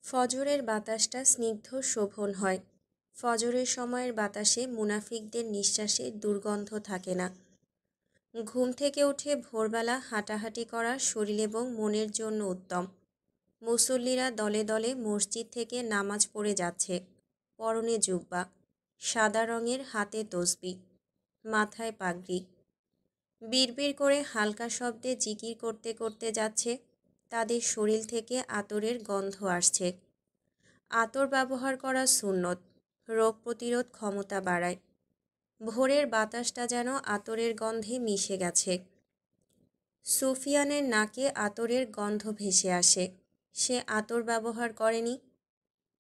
ফজরের বাতাসটা স্নিগ্ধ শোভন হয়। ফজরের সময়ের বাতাসে মুনাফিকদের নিঃশ্বাসে দুর্গন্ধ থাকে না। ঘুম থেকে উঠে ভোরবেলা হাঁটাহাঁটি করা শরীর এবং মনের জন্য উত্তম। মুসল্লিরা দলে দলে মসজিদ থেকে নামাজ পড়ে যাচ্ছে। পরনে জুব্বা, সাদা রঙের, হাতে তসবিহ, মাথায় পাগড়ি। বিড়বিড় করে হালকা শব্দে জিকির করতে করতে যাচ্ছে। তাদের শরীর থেকে আতরের গন্ধ আসছে। আতর ব্যবহার করা সুন্নত, রোগ প্রতিরোধ ক্ষমতা বাড়ায়। ভোরের বাতাসটা যেন আতরের গন্ধে মিশে গেছে। সুফিয়ানের নাকে আতরের গন্ধ ভেসে আসে। সে আতর ব্যবহার করেনি,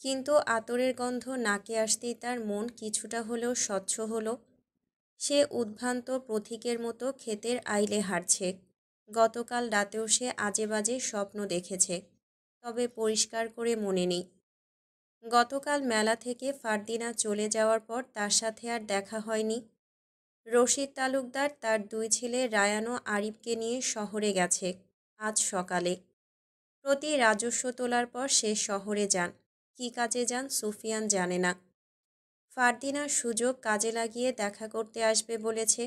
কিন্তু আতরের গন্ধ নাকে আসতেই তার মন কিছুটা হলেও স্বচ্ছ হলো। সে উদ্ভ্রান্ত পথিকের মতো ক্ষেতের আইলে হাঁটছে। গতকাল রাতেও সে আজে বাজে স্বপ্ন দেখেছে, তবে পরিষ্কার করে মনে নেই। গতকাল মেলা থেকে ফারদিনা চলে যাওয়ার পর তার সাথে আর দেখা হয়নি। রশিদ তালুকদার তার দুই ছেলে রায়ান ও আরিফকে নিয়ে শহরে গেছে আজ সকালে। প্রতি রাজস্ব তোলার পর সে শহরে যান। কী কাজে যান সুফিয়ান জানে না। ফারদিনার সুযোগ কাজে লাগিয়ে দেখা করতে আসবে বলেছে,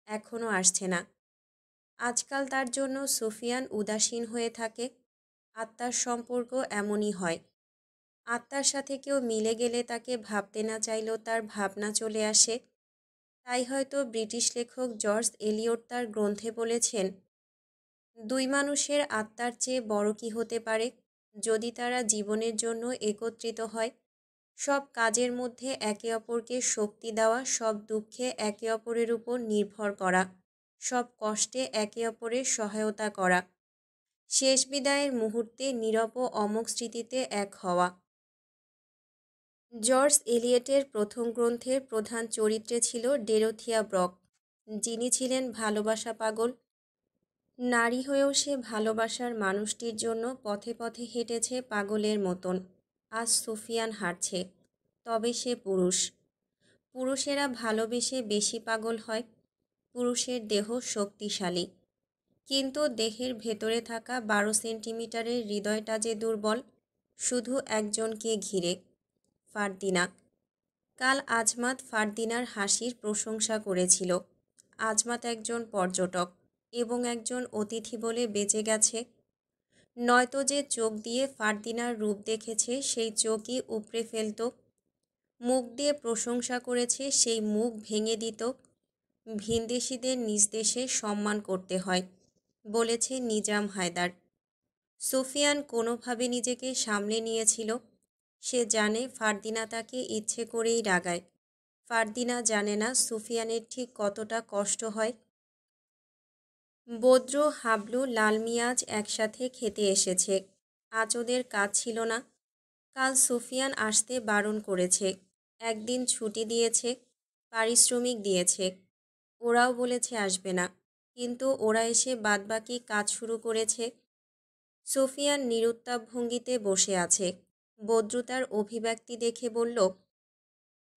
এখনও আসছে না। আজকাল তার জন্য সুফিয়ান উদাসীন হয়ে থাকে। আত্মার সম্পর্ক এমনই হয়। আত্মার সাথে কেউ মিলে গেলে তাকে ভাবতে না চাইলেও তার ভাবনা চলে আসে। তাই হয়তো ব্রিটিশ লেখক জর্জ এলিয়ট তার গ্রন্থে বলেছেন, দুই মানুষের আত্মার চেয়ে বড় কি হতে পারে যদি তারা জীবনের জন্য একত্রিত হয়। সব কাজের মধ্যে একে অপরকে শক্তি দেওয়া, সব দুঃখে একে অপরের উপর নির্ভর করা, সব কষ্টে একে অপরের সহায়তা করা, শেষ বিদায়ের মুহূর্তে নীরব ও অমোঘ স্মৃতিতে এক হওয়া। জর্জ এলিয়টের প্রথম গ্রন্থের প্রধান চরিত্রে ছিল ডেরোথিয়া ব্রক, যিনি ছিলেন ভালোবাসা পাগল। নারী হয়েও সে ভালোবাসার মানুষটির জন্য পথে পথে হেঁটেছে পাগলের মতন। আজ সুফিয়ান হাঁটছে, তবে সে পুরুষ। পুরুষেরা ভালোবেসে বেশি পাগল হয়। পুরুষের দেহ শক্তিশালী, কিন্তু দেহের ভেতরে থাকা 12 সেন্টিমিটারের হৃদয়টা যে দুর্বল, শুধু একজনকে ঘিরে, ফারদিনা। কাল আজমাত ফারদিনার হাসির প্রশংসা করেছিল। আজমাত একজন পর্যটক এবং একজন অতিথি বলে বেঁচে গেছে। নয়তো যে চোখ দিয়ে ফারদিনার রূপ দেখেছে সেই চোখই উপড়ে ফেলত। মুখ দিয়ে প্রশংসা করেছে, সেই মুখ ভেঙে দিত। ভিনদেশিদের নিজ দেশে সম্মান করতে হয়, বলেছে নিজাম হায়দার। সুফিয়ান কোনোভাবে নিজেকে সামলে নিয়েছিল। সে জানে ফারদিনা তাকে ইচ্ছে করেই রাগায়। ফারদিনা জানে না সুফিয়ানের ঠিক কতটা কষ্ট হয়। বদ্র, হাবলু, লাল মিয়াজ একসাথে খেতে এসেছে। আজ ওদের কাজ ছিল না। কাল সুফিয়ান আসতে বারণ করেছে। একদিন ছুটি দিয়েছে, পারিশ্রমিক দিয়েছে। ওরাও বলেছে আসবে না, কিন্তু ওরা এসে বাদবাকি কাজ শুরু করেছে। সুফিয়ান নিরুত্তাপ ভঙ্গিতে বসে আছে। বদ্রু তার অভিব্যক্তি দেখে বলল,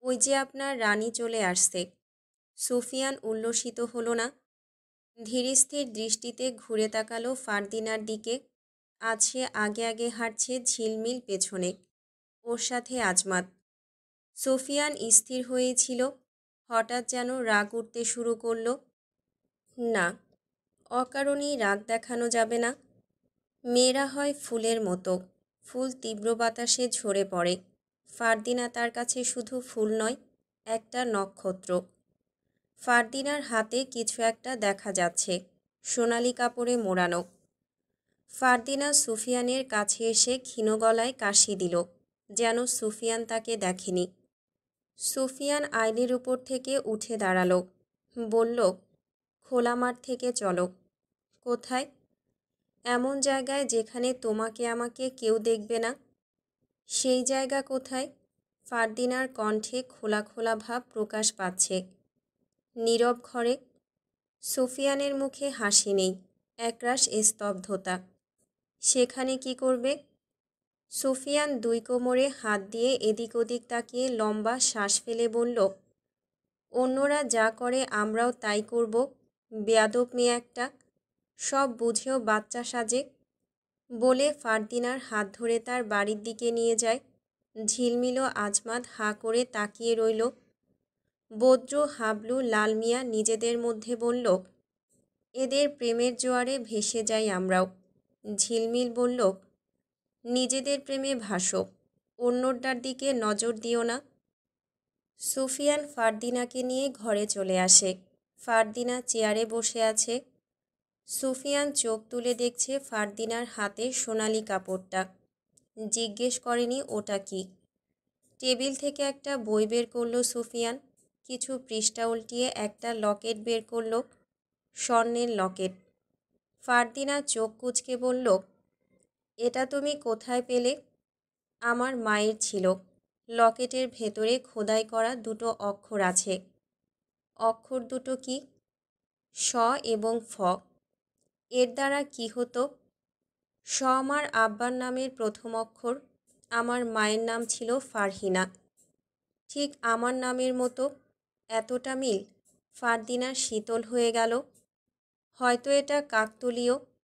ওই যে আপনার রানী চলে আসছে। সুফিয়ান উল্লসিত হলো না। ধীরস্থির দৃষ্টিতে ঘুরে তাকালো ফারদিনার দিকে। আজ সে আগে আগে হাঁটছে, ঝিলমিল পেছনে। ওর সাথে আজমাত। সুফিয়ান স্থির হয়েছিল। হঠাৎ যেন রাগ উঠতে শুরু করল। না, অকারণেই রাগ দেখানো যাবে না। মেয়েরা হয় ফুলের মতো, ফুল তীব্র বাতাসে ঝরে পড়ে। ফারদিনা তার কাছে শুধু ফুল নয়, একটা নক্ষত্র। ফারদিনার হাতে কিছু একটা দেখা যাচ্ছে, সোনালি কাপড়ে মোড়ানো। ফারদিনা সুফিয়ানের কাছে এসে ক্ষীণ গলায় কাশি দিল, যেন সুফিয়ান তাকে দেখেনি। সুফিয়ান আইনের উপর থেকে উঠে দাঁড়ালো, বলল, খোলা মাঠ থেকে চলো। কোথায়? এমন জায়গায় যেখানে তোমাকে আমাকে কেউ দেখবে না। সেই জায়গা কোথায়? ফারদিনার কণ্ঠে খোলা খোলা ভাব প্রকাশ পাচ্ছে। নীরব ঘরে। সুফিয়ানের মুখে হাসি নেই, একরাশ স্তব্ধতা। সেখানে কি করবে? সুফিয়ান দুই কোমরে হাত দিয়ে এদিক ওদিক তাকিয়ে লম্বা শ্বাস ফেলে বলল, অন্যরা যা করে আমরাও তাই করব। বেয়াদব মেয়ে একটা, সব বুঝেও বাচ্চা সাজে। বলে ফারদিনার হাত ধরে তার বাড়ির দিকে নিয়ে যায়। ঝিলমিল আজমাত হাঁ করে তাকিয়ে রইল। বদ্রু, হাবলু, লাল মিয়া নিজেদের মধ্যে বলল, এদের প্রেমের জোয়ারে ভেসে যাই আমরাও। ঝিলমিল বলল, নিজেদের প্রেমে ভাসো, অন্যটার দিকে নজর দিও না। সুফিয়ান ফারদিনাকে নিয়ে ঘরে চলে আসে। ফারদিনা চেয়ারে বসে আছে। সুফিয়ান চোখ তুলে দেখছে ফারদিনার হাতে সোনালি কাপড়টা। জিজ্ঞেস করেনি ওটা কি। টেবিল থেকে একটা বই বের করলো সুফিয়ান। কিছু পৃষ্ঠা উল্টিয়ে একটা লকেট বের করলো, স্বর্ণের লকেট। ফারদিনা চোখ কুঁচকে বলল, এটা তুমি কোথায় পেলে? আমার মায়ের ছিল। লকেটের ভেতরে খোদাই করা দুটো অক্ষর আছে। অক্ষর দুটো কি? স এবং ফ। এর দ্বারা কি হতো? স আমার আব্বার নামের প্রথম অক্ষর। আমার মায়ের নাম ছিল ফারহিনা। ঠিক আমার নামের মতো। এতটা মিল। ফারদিনা শীতল হয়ে গেল। হয়তো এটা কাকতালীয়,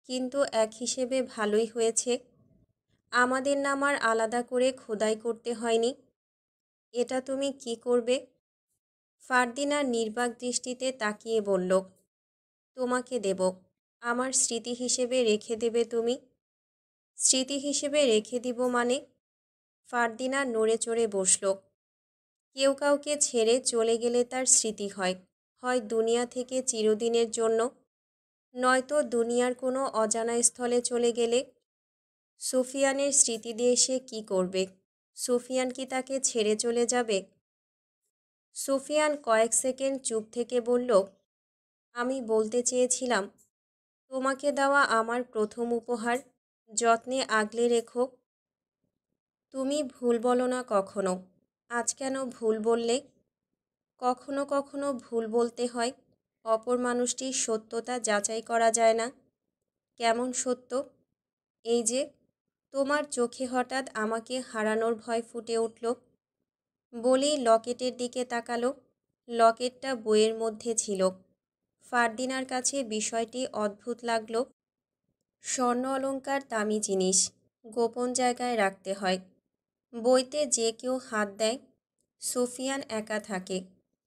কিন্তু এক হিসেবে ভালোই হয়েছে। আমাদের নাম আর আলাদা করে খোদাই করতে হয়নি। এটা তুমি কি করবে? ফারদিনা নির্বাক দৃষ্টিতে তাকিয়ে বলল, তোমাকে দেব। আমার স্মৃতি হিসেবে রেখে দেবে তুমি। স্মৃতি হিসেবে রেখে দিব মানে? ফারদিনা নড়ে চড়ে বসল। কেউ কাউকে ছেড়ে চলে গেলে তার স্মৃতি হয়, হয় দুনিয়া থেকে চিরদিনের জন্য, নয়তো দুনিয়ার কোনো অজানা স্থলে চলে গেলে। সুফিয়ানের স্মৃতি দিয়ে সে কী করবে? সুফিয়ান কি তাকে ছেড়ে চলে যাবে? সুফিয়ান কয়েক সেকেন্ড চুপ থেকে বলল, আমি বলতে চেয়েছিলাম, তোমাকে দেওয়া আমার প্রথম উপহার যত্নে আগলে রেখো। তুমি ভুল বলো না কখনো। আজ কেন ভুল বললে? কখনো কখনো ভুল বলতে হয়। অপর মানুষটির সত্যতা যাচাই করা যায় না। কেমন সত্য? এই যে, তোমার চোখে হঠাৎ আমাকে হারানোর ভয় ফুটে উঠল। বলেই লকেটের দিকে তাকালো। লকেটটা বইয়ের মধ্যে ছিল। ফারদিনার কাছে বিষয়টি অদ্ভুত লাগলো। স্বর্ণ অলংকার দামি জিনিস, গোপন জায়গায় রাখতে হয়। বইতে যে কেউ হাত দেয়। সুফিয়ান একা থাকে,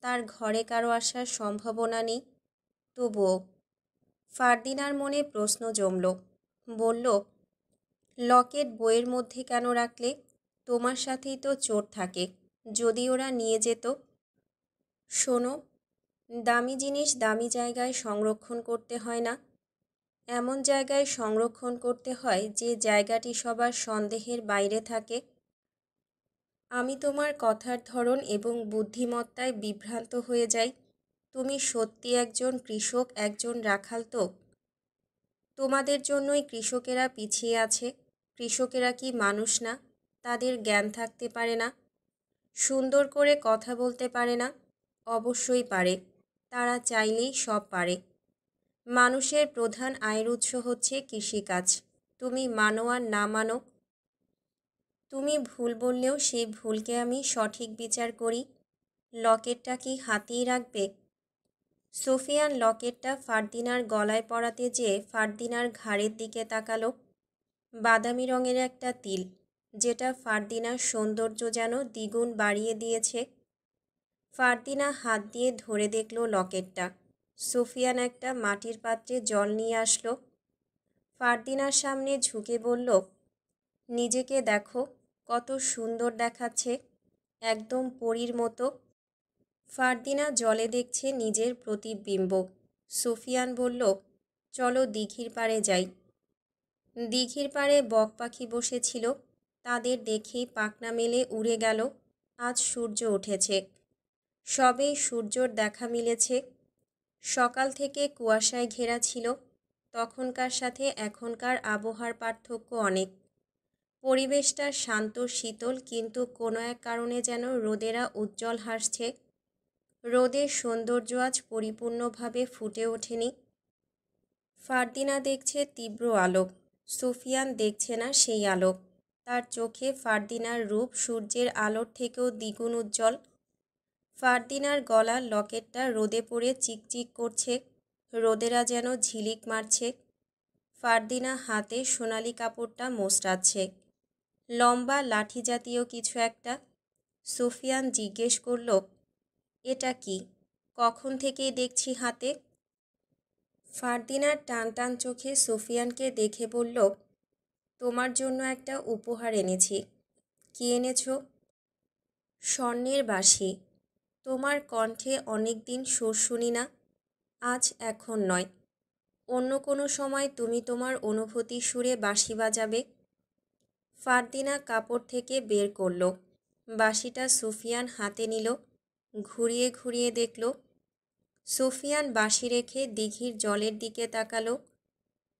তার ঘরে কারো আসার সম্ভাবনা নেই। তবুও ফারদিনার মনে প্রশ্ন জমল। বলল, লকেট বইয়ের মধ্যে কেন রাখলে? তোমার সাথেই তো চোর থাকে, যদি ওরা নিয়ে যেত। শোনো, দামি জিনিস দামি জায়গায় সংরক্ষণ করতে হয় না। এমন জায়গায় সংরক্ষণ করতে হয় যে জায়গাটি সবার সন্দেহের বাইরে থাকে। আমি তোমার কথার ধরন এবং বুদ্ধিমত্তায় বিভ্রান্ত হয়ে যাই। তুমি সত্যি একজন কৃষক, একজন রাখাল তো? তোমাদের জন্যই কৃষকেরা পিছিয়ে আছে। কৃষকেরা কি মানুষ না? তাদের জ্ঞান থাকতে পারে না? সুন্দর করে কথা বলতে পারে না? অবশ্যই পারে। তারা চাইলেই সব পারে। মানুষের প্রধান আয়ের উৎস হচ্ছে কৃষিকাজ। তুমি মানো আর না মানো, তুমি ভুল বললেও সেই ভুলকে আমি সঠিক বিচার করি। লকেটটা কি হাতেই রাখবে? সুফিয়ান লকেটটা ফারদিনার গলায় পরাতে যেয়ে ফারদিনার ঘাড়ের দিকে তাকালো। বাদামি রঙের একটা তিল, যেটা ফারদিনার সৌন্দর্য যেন দ্বিগুণ বাড়িয়ে দিয়েছে। ফারদিনা হাত দিয়ে ধরে দেখল লকেটটা। সুফিয়ান একটা মাটির পাত্রে জল নিয়ে আসলো। ফারদিনার সামনে ঝুঁকে বলল, নিজেকে দেখো, কত সুন্দর দেখাচ্ছে, একদম পরীর মতো। ফারদিনা জলে দেখছে নিজের প্রতিবিম্ব। সুফিয়ান বলল, চলো দিঘির পাড়ে যাই। দিঘির পাড়ে বক পাখি বসেছিল। তাদের দেখেই পাখনা মেলে উড়ে গেল। আজ সূর্য উঠেছে। সবেই সূর্যর দেখা মিলেছে। সকাল থেকে কুয়াশায় ঘেরা ছিল। তখনকার সাথে এখনকার আবহাওয়ার পার্থক্য অনেক। পরিবেশটা শান্ত শীতল, কিন্তু কোনো এক কারণে যেন রোদেরা উজ্জ্বল হাসছে। রোদের সৌন্দর্য আজ পরিপূর্ণভাবে ফুটে ওঠেনি। ফারদিনা দেখছে তীব্র আলোক। সুফিয়ান দেখছে না সেই আলোক। তার চোখে ফারদিনার রূপ সূর্যের আলোর থেকেও দ্বিগুণ উজ্জ্বল। ফারদিনার গলার লকেটটা রোদে পড়ে চিকচিক করছে। রোদেরা যেন ঝিলিক মারছে। ফারদিনা হাতে সোনালি কাপড়টা মোচড়াচ্ছে। লম্বা লাঠি জাতীয় কিছু একটা। সুফিয়ান জিজ্ঞেস করল, এটা কি? কখন থেকেই দেখছি হাতে। ফারদিনার টান টান চোখে সুফিয়ানকে দেখে বলল, তোমার জন্য একটা উপহার এনেছি। কি এনেছো? স্বর্ণের বাঁশি। তোমার কণ্ঠে অনেক দিন সুর শুনি না। আজ এখন নয়, অন্য কোনো সময় তুমি তোমার অনুভূতি সুরে বাঁশি বাজাবে। ফারদিনা কাপড় থেকে বের করল। বাঁশিটা সুফিয়ান হাতে নিল, ঘুরিয়ে ঘুরিয়ে দেখল। সুফিয়ান বাঁশি রেখে দিঘির জলের দিকে তাকালো।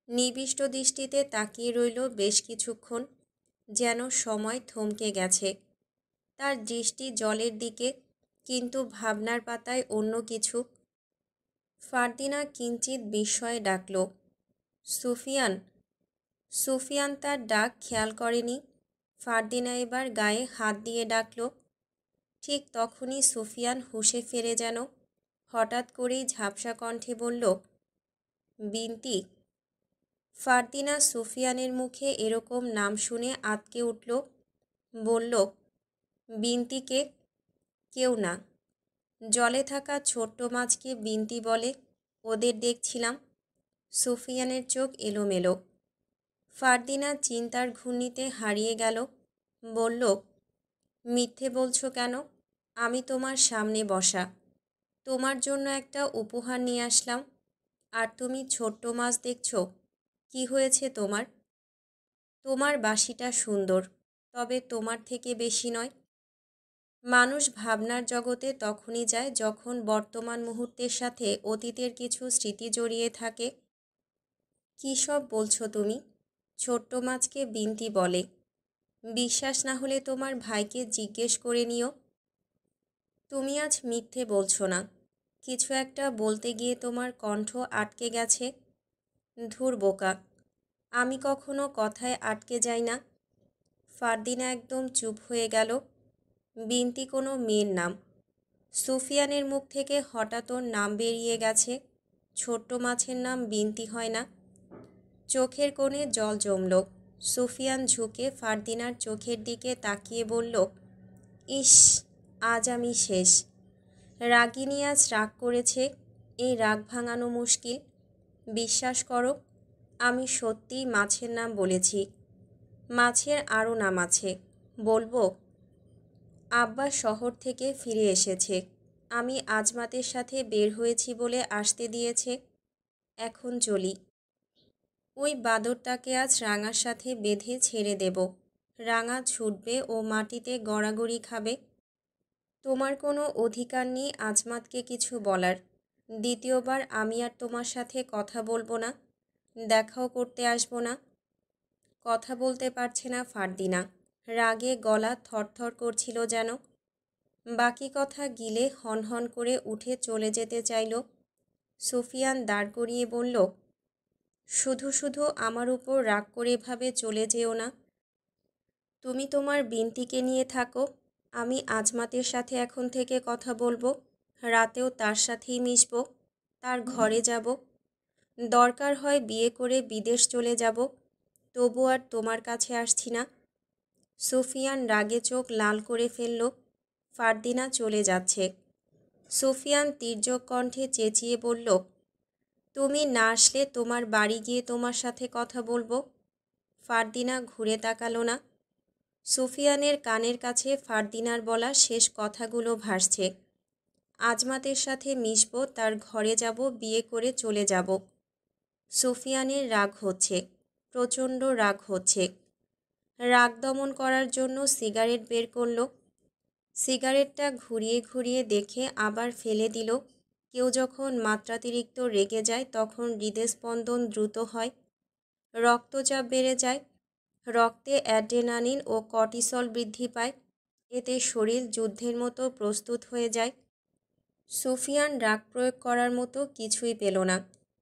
নিবিষ্ট দৃষ্টিতে তাকিয়ে রইল বেশ কিছুক্ষণ, যেন সময় থমকে গেছে। তার দৃষ্টি জলের দিকে, কিন্তু ভাবনার পাতায় অন্য কিছু। ফারদিনা কিঞ্চিত বিস্ময়ে ডাকল, সুফিয়ান। সুফিয়ান তার ডাক খেয়াল করেনি। ফারদিনা এবার গায়ে হাত দিয়ে ডাকল। ঠিক তখনই সুফিয়ান হুঁশে ফেরে যেন। হঠাৎ করেই ঝাপসা কণ্ঠে বলল, বিনতি। ফারদিনা সুফিয়ানের মুখে এরকম নাম শুনে আঁতকে উঠল। বলল, বিনতিকে? কেউ না। জলে থাকা ছোট্ট মাছকে বিনতি বলে, ওদের দেখছিলাম। সুফিয়ানের চোখ এলোমেলো। ফারদিনা চিন্তার ঘূর্ণিতে হারিয়ে গেল। বলল, মিথ্যে বলছো কেন? আমি তোমার সামনে বসা, তোমার জন্য একটা উপহার নিয়ে আসলাম, আর তুমি ছোট্ট মাছ দেখছ। কি হয়েছে তোমার? তোমার বাঁশিটা সুন্দর, তবে তোমার থেকে বেশি নয়। মানুষ ভাবনার জগতে তখনই যায় যখন বর্তমান মুহূর্তের সাথে অতীতের কিছু স্মৃতি জড়িয়ে থাকে। কী সব বলছো তুমি? ছোট্ট মাছকে বিনতি বলে। বিশ্বাস না হলে তোমার ভাইকে জিজ্ঞেস করে নিও। তুমি আজ মিথ্যে বলছো না। কিছু একটা বলতে গিয়ে তোমার কণ্ঠ আটকে গেছে। ধুর বোকা, আমি কখনো কথায় আটকে যাই না। ফারদিনা একদম চুপ হয়ে গেল। বিনতি কোনো মেয়ের নাম। সুফিয়ানের মুখ থেকে হঠাৎ ওর নাম বেরিয়ে গেছে। ছোট্ট মাছের নাম বিনতি হয় না। চোখের কোণে জল জমল। সুফিয়ান ঝুঁকে ফারদিনার চোখের দিকে তাকিয়ে বলল, ইস, আজ আমি শেষ। রাগিনী আজ রাগ করেছে। এই রাগ ভাঙানো মুশকিল। বিশ্বাস করো, আমি সত্যিই মাছের নাম বলেছি। মাছের আরও নাম আছে, বলবো? আব্বা শহর থেকে ফিরে এসেছে। আমি আজমাতের সাথে বের হয়েছি বলে আসতে দিয়েছে। এখন চলি। ওই বাদরটাকে আজ রাঙার সাথে বেঁধে ছেড়ে দেব। রাঙা ছুটবে ও মাটিতে গড়াগড়ি খাবে। তোমার কোনো অধিকার নেই আজমাতকে কিছু বলার। দ্বিতীয়বার আমি আর তোমার সাথে কথা বলবো না, দেখাও করতে আসবো না। কথা বলতে পারছে না ফারদিনা। রাগে গলা থরথর করছিল যেন। বাকি কথা গিলে হনহন করে উঠে চলে যেতে চাইল। সুফিয়ান দাঁড় করিয়ে বলল, শুধু শুধু আমার উপর রাগ করে এভাবে চলে যেও না। তুমি তোমার বিনতিকে নিয়ে থাকো। আমি আজমাতের সাথে এখন থেকে কথা বলবো। রাতেও তার সাথেই মিশব। তার ঘরে যাব। দরকার হয় বিয়ে করে বিদেশ চলে যাব। তবু আর তোমার কাছে আসছি না। সুফিয়ান রাগে চোখ লাল করে ফেলল। ফারদিনা চলে যাচ্ছে। সুফিয়ান তীর্যক কণ্ঠে চেঁচিয়ে বলল, তুমি না আসলে তোমার বাড়ি গিয়ে তোমার সাথে কথা বলবো। ফারদিনা ঘুরে তাকালো না। সুফিয়ানের কানের কাছে ফারদিনার বলা শেষ কথাগুলো ভাসছে। আজমাতের সাথে মিশব, তার ঘরে যাব, বিয়ে করে চলে যাব। সুফিয়ানের রাগ হচ্ছে, প্রচণ্ড রাগ হচ্ছে। রাগ দমন করার জন্য সিগারেট বের করল। সিগারেটটা ঘুরিয়ে ঘুরিয়ে দেখে আবার ফেলে দিল। কেউ যখন মাত্রাতিরিক্ত রেগে যায় তখন হৃদস্পন্দন দ্রুত হয়, রক্তচাপ বেড়ে যায়, রক্তে অ্যাড্রেনালিন ও কর্টিসল বৃদ্ধি পায়। এতে শরীর যুদ্ধের মতো প্রস্তুত হয়ে যায়। সুফিয়ান রাগ প্রয়োগ করার মতো কিছুই পেল না।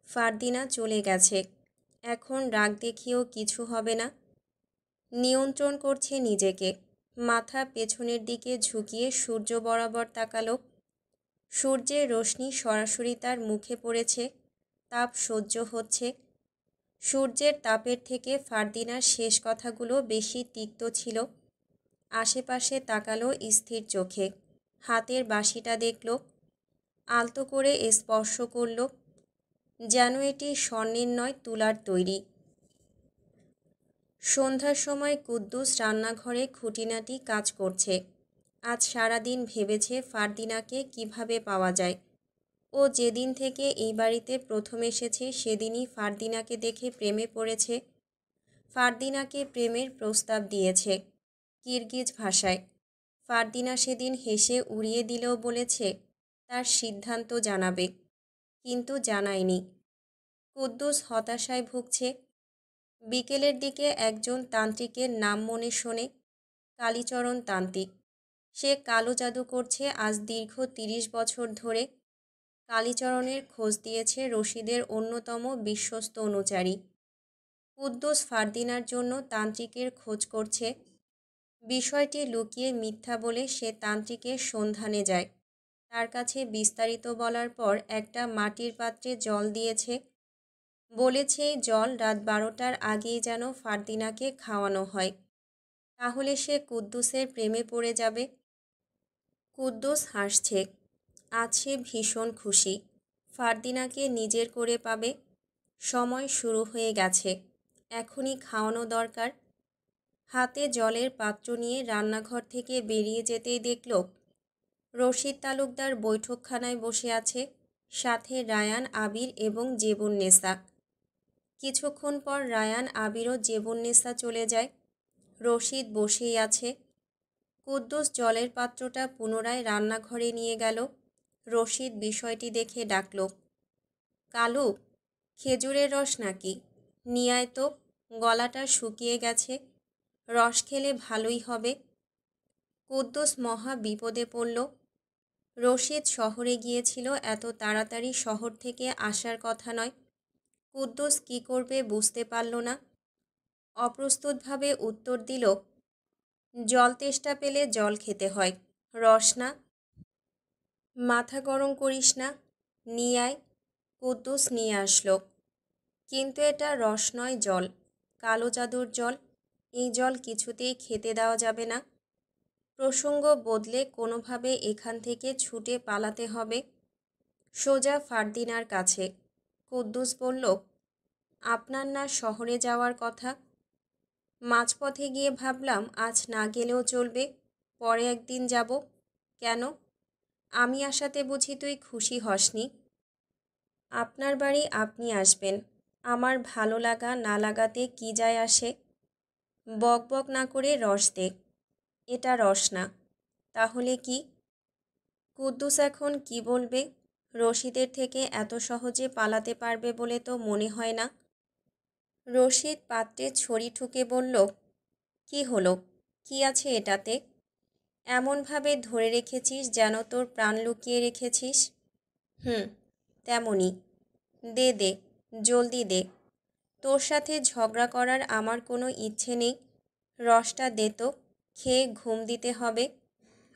ফারদিনা চলে গেছে। এখন রাগ দেখিয়েও কিছু হবে না। নিয়ন্ত্রণ করছে নিজেকে। মাথা পেছনের দিকে ঝুঁকিয়ে সূর্য বরাবর তাকালো। সূর্যের রশ্মি সরাসরি তার মুখে পড়েছে। তাপ সহ্য হচ্ছে। সূর্যের তাপের থেকে ফারদিনার শেষ কথাগুলো বেশি তিক্ত ছিল। আশেপাশে তাকালো স্থির চোখে। হাতের বাঁশিটা দেখল, আলতো করে স্পর্শ করল, যেন এটি স্বর্ণের নয় তুলার তৈরি। সন্ধ্যার সময় কুদ্দুস রান্নাঘরে খুঁটিনাটি কাজ করছে। আজ সারাদিন ভেবেছে ফারদিনাকে কিভাবে পাওয়া যায়। ও যেদিন থেকে এই বাড়িতে প্রথম এসেছে সেদিনই ফারদিনাকে দেখে প্রেমে পড়েছে। ফারদিনাকে প্রেমের প্রস্তাব দিয়েছে কিরগিজ ভাষায়। ফারদিনা সেদিন হেসে উড়িয়ে দিলেও বলেছে তার সিদ্ধান্ত জানাবে, কিন্তু জানায়নি। কুদ্দুস হতাশায় ভুগছে। বিকেলের দিকে একজন তান্ত্রিকের নাম মনে শোনে, কালীচরণ তান্ত্রিক। সে কালো জাদু করছে আজ দীর্ঘ ৩০ বছর ধরে। কালীচরণের খোঁজ দিয়েছে রশিদের অন্যতম বিশ্বস্ত অনুচারী। কুদ্দুস ফারদিনার জন্য তান্ত্রিকের খোঁজ করছে। বিষয়টি লুকিয়ে মিথ্যা বলে সে তান্ত্রিকের সন্ধানে যায়। তার কাছে বিস্তারিত বলার পর একটা মাটির পাত্রে জল দিয়েছে। বলেছে এই জল রাত ১২টার আগেই যেন ফারদিনাকে খাওয়ানো হয়, তাহলে সে কুদ্দুসের প্রেমে পড়ে যাবে। কুদ্দুস হাসছে। আজ সে ভীষণ খুশি। ফারদিনাকে নিজের করে পাবে। সময় শুরু হয়ে গেছে, এখনই খাওয়ানো দরকার। হাতে জলের পাত্র নিয়ে রান্নাঘর থেকে বেরিয়ে যেতেই দেখল রশিদ তালুকদার বৈঠকখানায় বসে আছে, সাথে রায়ান, আবির এবং জেবুন্নেসা। কিছুক্ষণ পর রায়ান, আবির ও জেবুন্নেসা চলে যায়। রশিদ বসেই আছে। কুদ্দুস জলের পাত্রটা পুনরায় রান্নাঘরে নিয়ে গেল। রশিদ বিষয়টি দেখে ডাকল, কালু, খেজুরের রস নাকি? নিয়ে আয় তো, গলাটা শুকিয়ে গেছে, রস খেলে ভালোই হবে। কুদ্দুস মহা বিপদে পড়ল। রশিদ শহরে গিয়েছিল, এত তাড়াতাড়ি শহর থেকে আসার কথা নয়। কুদ্দুস কী করবে বুঝতে পারল না। অপ্রস্তুতভাবে উত্তর দিল, জল তেষ্টা পেলে জল খেতে হয়, রস না। মাথা গরম করিস না, নিয়ে আয়। কুদ্দুস নিয়ে আসলো। কিন্তু এটা রস নয়, জল, কালো জাদুর জল। এই জল কিছুতেই খেতে দেওয়া যাবে না। প্রসঙ্গ বদলে কোনোভাবে এখান থেকে ছুটে পালাতে হবে, সোজা ফারদিনার কাছে। কুদ্দুস বলল, আপনার না শহরে যাওয়ার কথা? মাঝপথে গিয়ে ভাবলাম আজ না গেলেও চলবে, পরে একদিন যাব। কেন? আমি আসাতে বুঝি তুই খুশি হসনি? আপনার বাড়ি আপনি আসবেন, আমার ভালো লাগা না লাগাতে কি যায় আসে? বক বক না করে রস দে। এটা রস না, তাহলে কি? কুদ্দুস এখন কি বলবে? রশিদের থেকে এত সহজে পালাতে পারবে বলে তো মনে হয় না। রশিদ পাত্রে ছড়ি ঠুকে বলল, কি হলো? কি আছে এটাতে? এমনভাবে ধরে রেখেছিস যেন তোর প্রাণ লুকিয়ে রেখেছিস। তেমনই। দে দে, জলদি দে। তোর সাথে ঝগড়া করার আমার কোনো ইচ্ছে নেই। রসটা দে তো, খেয়ে ঘুম দিতে হবে।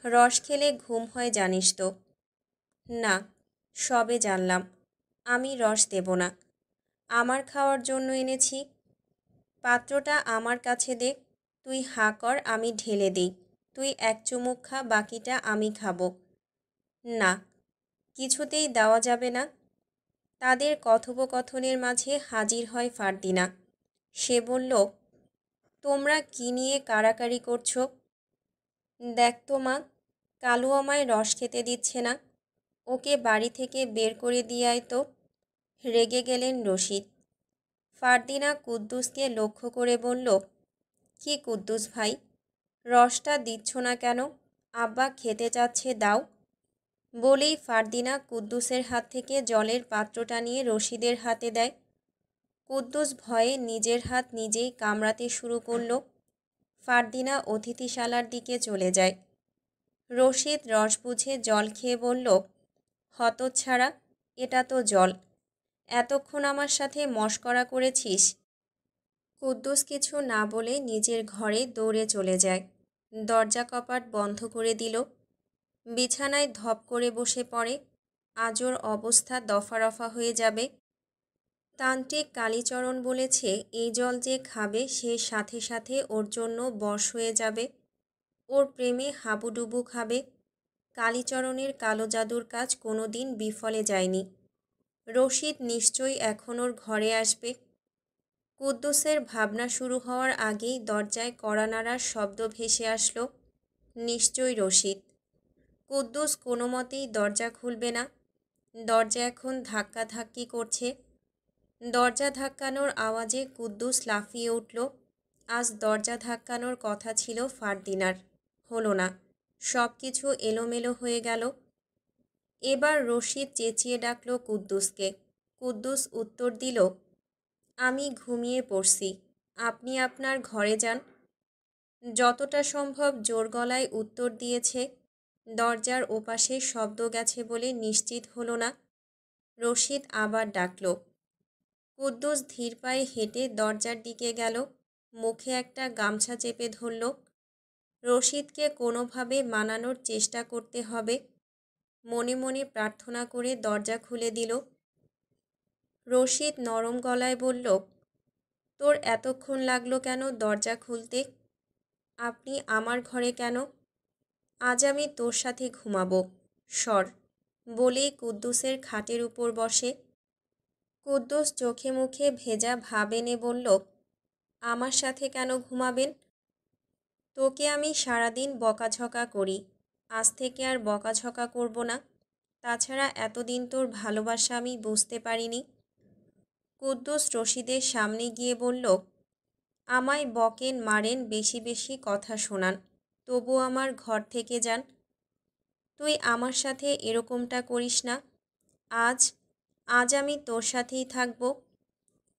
রস খেলে ঘুম হয় জানিস তো। না, সবে জানলাম। আমি রস দেব না, আমার খাওয়ার জন্য এনেছি। পাত্রটা আমার কাছে দে। তুই হাঁ কর, আমি ঢেলে দিই। তুই এক চুমুক খা, বাকিটা আমি খাবো। না, কিছুতেই দেওয়া যাবে না। তাদের কথোপকথনের মাঝে হাজির হয় ফারদিনা। সে বলল, তোমরা কি নিয়ে কাড়াকাড়ি করছো? দেখ তো মা, কালু আমায় রস খেতে দিচ্ছে না, ওকে বাড়ি থেকে বের করে দিয়ে আয় তো। রেগে গেলেন রশিদ। ফারদিনা কুদ্দুসকে লক্ষ্য করে বলল, কি কুদ্দুস ভাই, রসটা দিচ্ছ না কেন? আব্বা খেতে চাচ্ছে, দাও। বলেই ফারদিনা কুদ্দুসের হাত থেকে জলের পাত্রটা নিয়ে রশিদের হাতে দেয়। কুদ্দুস ভয়ে নিজের হাত নিজেই কামড়াতে শুরু করল। ফারদিনা অতিথিশালার দিকে চলে যায়। রশিদ রস বুঝে জল খেয়ে বলল, হতচ্ছাড়া, এটা তো জল। এতক্ষণ আমার সাথে মশকরা করেছিস। কুদ্দুস কিছু না বলে নিজের ঘরে দৌড়ে চলে যায়। দরজা কপাট বন্ধ করে দিল। বিছানায় ধপ করে বসে পড়ে। আজ ওর অবস্থা দফারফা হয়ে যাবে। তান্ত্রিক কালীচরণ বলেছে এই জল যে খাবে সে সাথে সাথে ওর জন্য বশ হয়ে যাবে, ওর প্রেমে হাবুডুবু খাবে। কালীচরণের কালো জাদুর কাজ কোনো দিন বিফলে যায়নি। রশিদ নিশ্চয়ই এখন ওর ঘরে আসবে। কুদ্দুসের ভাবনা শুরু হওয়ার আগেই দরজায় কড়া নাড়ার শব্দ ভেসে আসলো। নিশ্চয়ই রশিদ। কুদ্দুস কোনো মতেই দরজা খুলবে না। দরজা এখন ধাক্কাধাক্কি করছে। দরজা ধাক্কানোর আওয়াজে কুদ্দুস লাফিয়ে উঠল। আজ দরজা ধাক্কানোর কথা ছিল ফারদিনার, হলো না। সব কিছু এলোমেলো হয়ে গেল। এবার রশিদ চেঁচিয়ে ডাকল কুদ্দুসকে। কুদ্দুস উত্তর দিল, আমি ঘুমিয়ে পড়ছি, আপনি আপনার ঘরে যান। যতটা সম্ভব জোর গলায় উত্তর দিয়েছে। দরজার ওপাশে শব্দ গেছে বলে নিশ্চিত হলো না। রশিদ আবার ডাকল। কুদ্দুস ধীর পায়ে হেঁটে দরজার দিকে গেল। মুখে একটা গামছা চেপে ধরল। রশিদকে কোনোভাবে মানানোর চেষ্টা করতে হবে। মনে মনে প্রার্থনা করে দরজা খুলে দিল। রশিদ নরম গলায় বলল, তোর এতক্ষণ লাগলো কেন দরজা খুলতে? আপনি আমার ঘরে কেন? আজ আমি তোর সাথে ঘুমাবো, সর। বলেই কুদ্দুসের খাটের উপর বসে। কুদ্দুস চোখে মুখে ভেজা ভাব এনে বলল, আমার সাথে কেন ঘুমাবেন? তোকে আমি সারাদিন বকাঝকা করি, আজ থেকে আর বকাঝকা করব না। তাছাড়া এতদিন তোর ভালোবাসা আমি বুঝতে পারিনি। কুদ্দুস রশিদের সামনে গিয়ে বলল, আমায় বকেন মারেন বেশি বেশি কথা শোনান, তবু আমার ঘর থেকে যান। তুই আমার সাথে এরকমটা করিস না। আজ আজ আমি তোর সাথেই থাকব।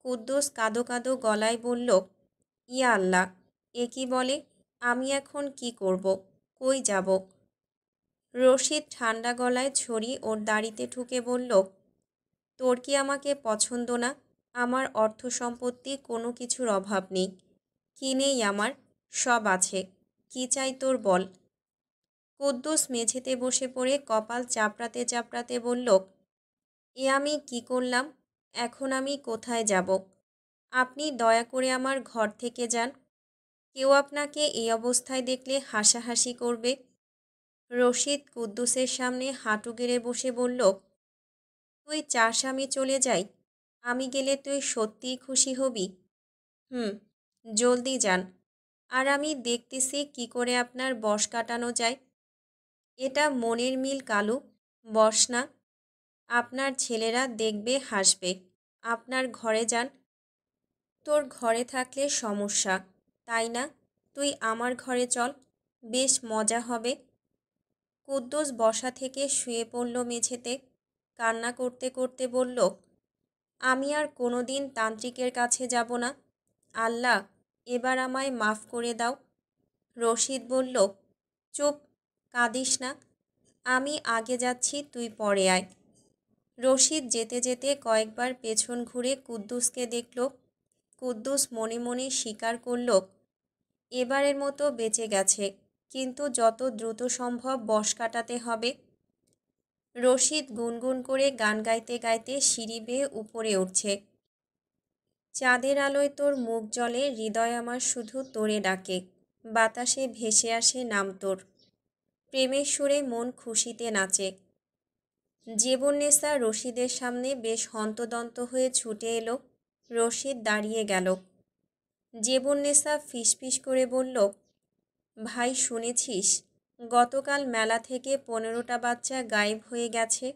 কুদ্দুস কাঁদো কাঁদো গলায় বলল, ইয়া আল্লাহ, এ কি বলে? আমি এখন কি করব? কই যাব? রশিদ ঠান্ডা গলায় ছড়ি ওর দাড়িতে ঠুকে বলল, তোর কি আমাকে পছন্দ না? আমার অর্থ সম্পত্তি কোনো কিছুর অভাব নেই। কি নেই আমার? সব আছে। কি চাই তোর বল। কুদ্দুস মেঝেতে বসে পড়ে কপাল চাপড়াতে চাপড়াতে বলল, এ আমি কি করলাম? এখন আমি কোথায় যাব? আপনি দয়া করে আমার ঘর থেকে যান। কেউ আপনাকে এই অবস্থায় দেখলে হাসাহাসি করবে। রশিদ কুদ্দুসের সামনে হাঁটু গেড়ে বসে বলল, তুই চাস আমি চলে যাই? আমি গেলে তুই সত্যিই খুশি হবি? জলদি যান, আর আমি দেখতেছি কি করে আপনার বশ কাটানো যায়। এটা মনের মিল কালু, বশ না। আপনার ছেলেরা দেখবে, হাসবে। আপনার ঘরে যান। তোর ঘরে থাকলে সমস্যা, তাই না? তুই আমার ঘরে চল, বেশ মজা হবে। কুদ্দুস বসা থেকে শুয়ে পড়ল মেঝেতে। কান্না করতে করতে বলল, আমি আর কোনো দিন তান্ত্রিকের কাছে যাব না। আল্লাহ, এবার আমায় মাফ করে দাও। রশিদ বলল, চুপ, কাঁদিস না। আমি আগে যাচ্ছি, তুই পরে আয়। রশিদ যেতে যেতে কয়েকবার পেছন ঘুরে কুদ্দুসকে দেখল। কুদ্দুস মনে মনে স্বীকার করল, এবারের মতো বেঁচে গেছে, কিন্তু যত দ্রুত সম্ভব বশ কাটাতে হবে। রশিদ গুনগুন করে গান গাইতে গাইতে সিঁড়ি বেয়ে উপরে উঠছে। চাঁদের আলোয় তোর মুখ জলে, হৃদয় আমার শুধু তোরে ডাকে। বাতাসে ভেসে আসে নাম তোর, প্রেমের সুরে মন খুশিতে নাচে। জেবুন্নেসা রশিদের সামনে বেশ হন্তদন্ত হয়ে ছুটে এলো। রশিদ দাঁড়িয়ে গেল। জেবুন্নেসা ফিসফিস করে বলল, ভাই শুনেছিস? গতকাল মেলা থেকে 15টা বাচ্চা গায়েব হয়ে গেছে।